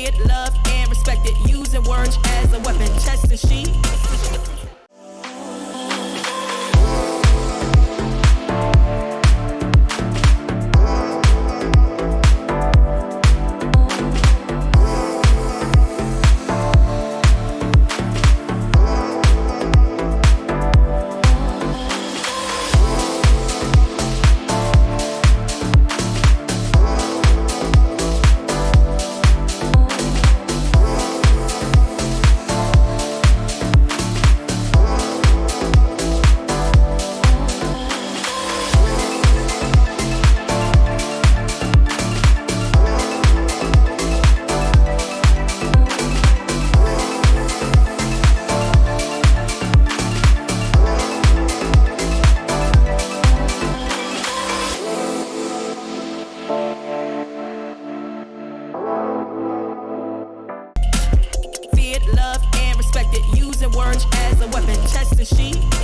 Feared, loved, and respected, using words as a weapon, testing she. Loved and respected, using words as a weapon, testing she.